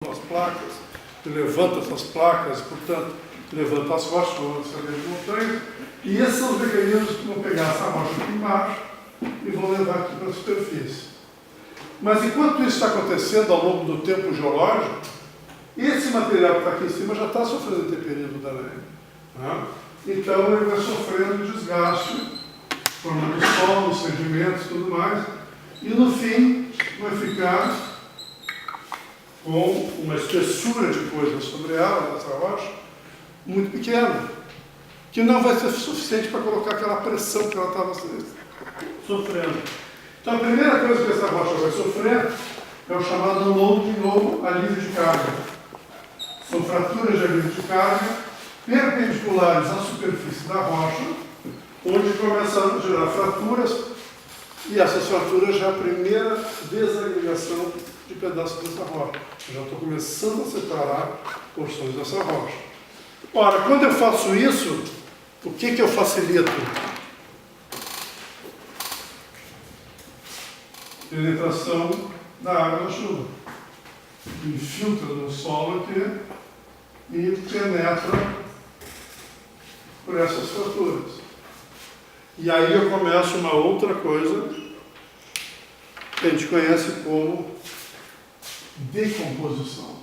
as placas, que levanta essas placas, portanto, levanta as rochas, vão descer de montanhas, e esses são os mecanismos que vão pegar essa rocha aqui embaixo e vão levar aqui para a superfície. Mas enquanto isso está acontecendo ao longo do tempo geológico, esse material que está aqui em cima já está sofrendo interferência da neve. Tá? Então ele vai sofrendo desgaste, formando solos, sedimentos e tudo mais, e no fim vai ficar com uma espessura de coisa sobre ela, dessa rocha, muito pequena, que não vai ser suficiente para colocar aquela pressão que ela estava sofrendo. Então a primeira coisa que essa rocha vai sofrer é o chamado loading ou alívio de carga. São fraturas de alívio de carga perpendiculares à superfície da rocha, onde começam a gerar fraturas, e essas fraturas já é a primeira desagregação de pedaços dessa rocha. Eu já estou começando a separar porções dessa rocha. Ora, quando eu faço isso, o que eu facilito? Penetração da água da chuva. Infiltra no solo aqui e penetra por essas fraturas. E aí eu começo uma outra coisa que a gente conhece como decomposição.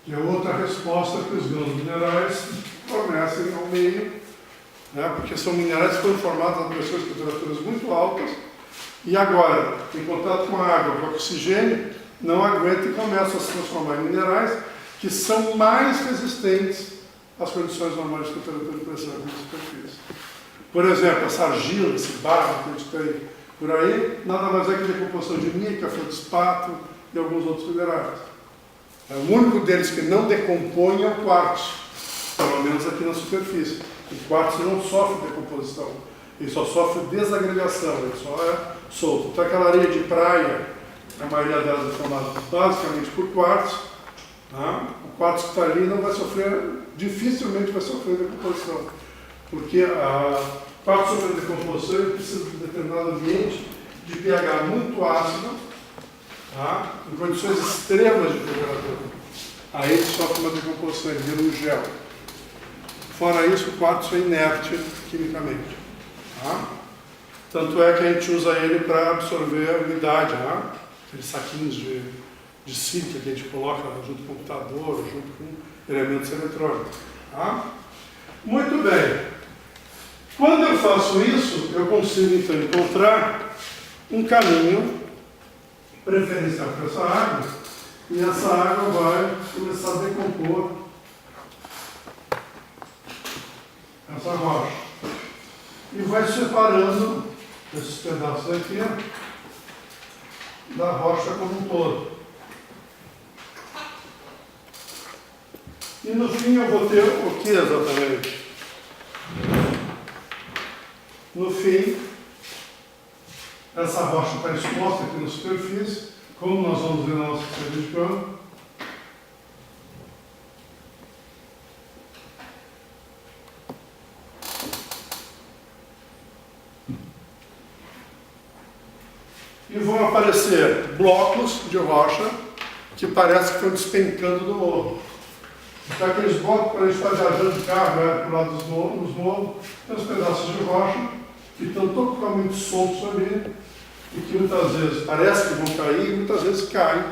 Que é outra resposta que os grãos minerais fornecem ao meio, né? Porque são minerais que foram formados a pressões e temperaturas muito altas e agora, em contato com a água, com o oxigênio, não aguentam e começam a se transformar em minerais que são mais resistentes às condições normais de temperatura e pressão na superfície. Por exemplo, essa argila, esse barro que a gente tem por aí, nada mais é que decomposição de mica, feldespato e alguns outros minerais. O único deles que não decompõe é o quartzo, pelo menos aqui na superfície. O quartzo não sofre decomposição, ele só sofre desagregação, ele só é solto. Então aquela areia de praia, a maioria delas é formada basicamente por quartzo, tá? O quartzo que está ali não vai sofrer, dificilmente vai sofrer decomposição, porque o quartzo sofrendo decomposição ele precisa de um determinado ambiente de pH muito ácido, tá? Em condições extremas de temperatura. Aí ele sofre uma decomposição, ele vira um gel. Fora isso, o quartzo é inerte quimicamente. Tá? Tanto é que a gente usa ele para absorver a umidade, né? Aqueles saquinhos de sílica que a gente coloca junto com o computador, junto com elementos eletrônicos. Tá? Muito bem. Quando eu faço isso, eu consigo então encontrar um caminho preferencial para essa água, e essa água vai começar a decompor essa rocha. E vai separando esses pedaços aqui da rocha como um todo. E no fim eu vou ter o que exatamente? No fim, essa rocha está exposta aqui na superfície, como nós vamos ver na nossa série de campo. E vão aparecer blocos de rocha que parece que estão despencando do morro. Então aqueles blocos, quando a gente está viajando de carro, vai para o lado dos morros, tem uns pedaços de rocha que estão totalmente soltos ali e que muitas vezes parece que vão cair e muitas vezes caem,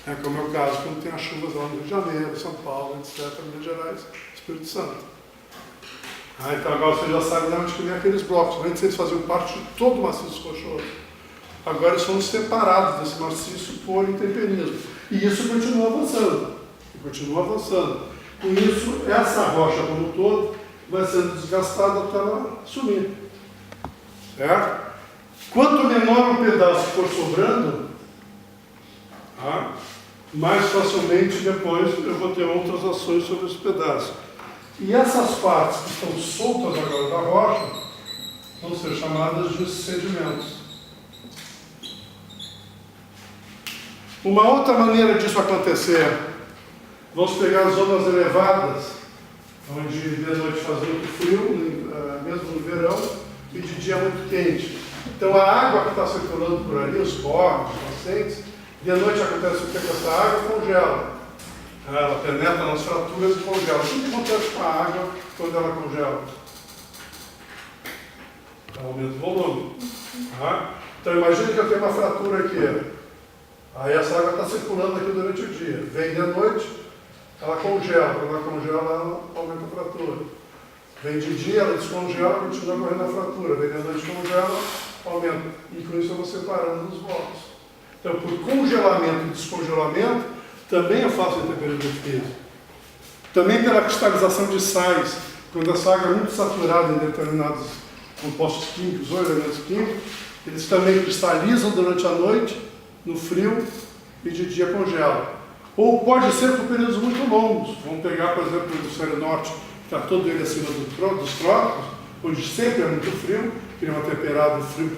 né, como é o caso quando tem as chuvas lá no Rio de Janeiro, São Paulo, etc., Minas Gerais, Espírito Santo. Então agora você já sabe onde que vem aqueles blocos. Antes eles faziam parte de todo o maciço rochoso. Agora eles são separados desse maciço por intemperismo. E isso continua avançando. E continua avançando. Com isso, essa rocha como um todo vai sendo desgastada até ela sumir. Certo? Quanto menor o pedaço for sobrando, tá, mais facilmente depois eu vou ter outras ações sobre esse pedaço. E essas partes que estão soltas agora da rocha vão ser chamadas de sedimentos. Uma outra maneira disso acontecer, vamos pegar as zonas elevadas, onde de noite faz muito frio, mesmo no verão, e de dia muito quente. Então a água que está circulando por ali, os córregos, os nascentes, de noite acontece o que com essa água? Congela. Ela penetra nas fraturas e congela. O que acontece com a água quando ela congela? Ela aumenta o volume. Tá? Então imagine que eu tenho uma fratura aqui. Aí essa água está circulando aqui durante o dia. Vem de noite, ela congela. Quando ela congela, ela aumenta a fratura. Vem de dia, ela descongela, continua correndo a fratura. Vem de noite, congela, aumenta. E com isso eu vou separando os blocos. Então, por congelamento e descongelamento, também eu faço intemperismo físico. Também pela cristalização de sais. Quando essa água é muito saturada em determinados compostos químicos ou elementos químicos, eles também cristalizam durante a noite, no frio, e de dia congelam. Ou pode ser por períodos muito longos. Vamos pegar, por exemplo, o hemisfério norte, que está todo ele acima dos trópicos, onde sempre é muito frio, clima temperado, frio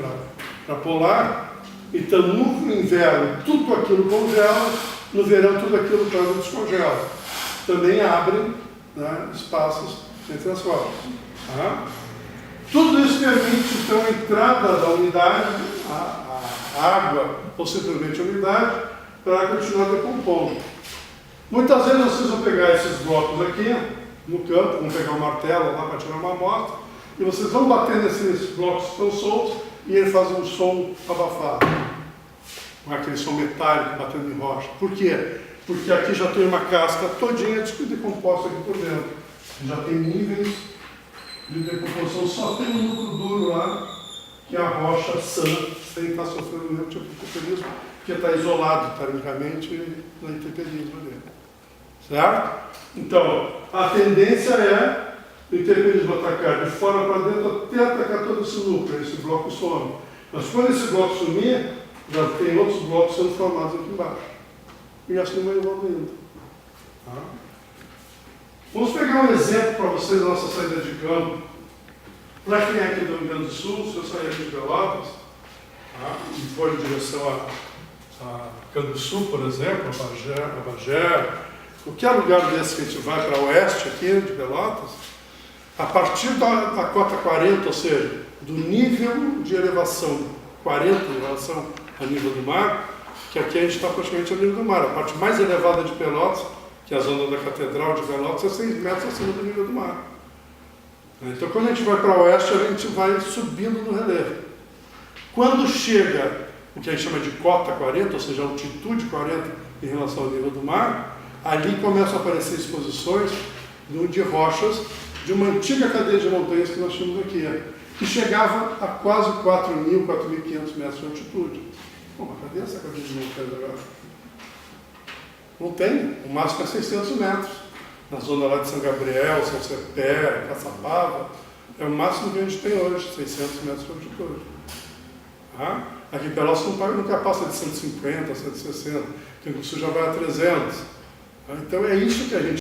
para polar. Então, no inverno, tudo aquilo congela, no verão, tudo aquilo descongela. Também abrem, né, espaços entre as rochas. Tá? Tudo isso permite, então, a entrada da umidade, a água, ou simplesmente a umidade, para continuar decompondo. Muitas vezes vocês vão pegar esses blocos aqui, no campo, vão pegar um martelo lá para tirar uma amostra, e vocês vão bater nesses blocos que estão soltos, e ele faz um som abafado. Não é aquele som metálico batendo em rocha. Por quê? Porque aqui já tem uma casca todinha decomposta aqui por dentro. Já tem níveis de decomposição, só tem um núcleo duro lá, que é a rocha sã, sem estar sofrendo nenhum tipo de intemperismo, porque está isolado termicamente no intemperismo dele. Certo? Então, a tendência é o intemperismo atacar de fora para dentro até atacar todo esse núcleo, esse bloco some. Mas quando esse bloco sumir, já tem outros blocos sendo formados aqui embaixo. E assim vai evoluindo. Tá? Vamos pegar um exemplo para vocês da nossa saída de campo. Para quem é aqui do Rio Grande do Sul, se eu sair aqui de Pelotas, tá, e for em direção a Canguçu, por exemplo, a Bagé, qualquer lugar desse que a gente vai para oeste aqui de Pelotas, a partir da cota 40, ou seja, do nível de elevação 40 em relação ao nível do mar, que aqui a gente está praticamente ao nível do mar. A parte mais elevada de Pelotas, que é a zona da Catedral de Pelotas, é 6 metros acima do nível do mar. Então, quando a gente vai para o oeste, a gente vai subindo no relevo. Quando chega o que a gente chama de cota 40, ou seja, altitude 40 em relação ao nível do mar, ali começam a aparecer exposições de rochas de uma antiga cadeia de montanhas que nós tínhamos aqui, que chegava a quase 4.000, 4.500 metros de altitude. Bom, mas cadê essa cadeia de montanhas agora? Não tem, o máximo é 600 metros. Na zona lá de São Gabriel, São Cepé, Caçapava, é o máximo que a gente tem hoje, 600 metros de altitude. Tá? Aqui em Pelotas nunca passa de 150, 160, Canguçu já vai a 300. Tá? Então é isso que a gente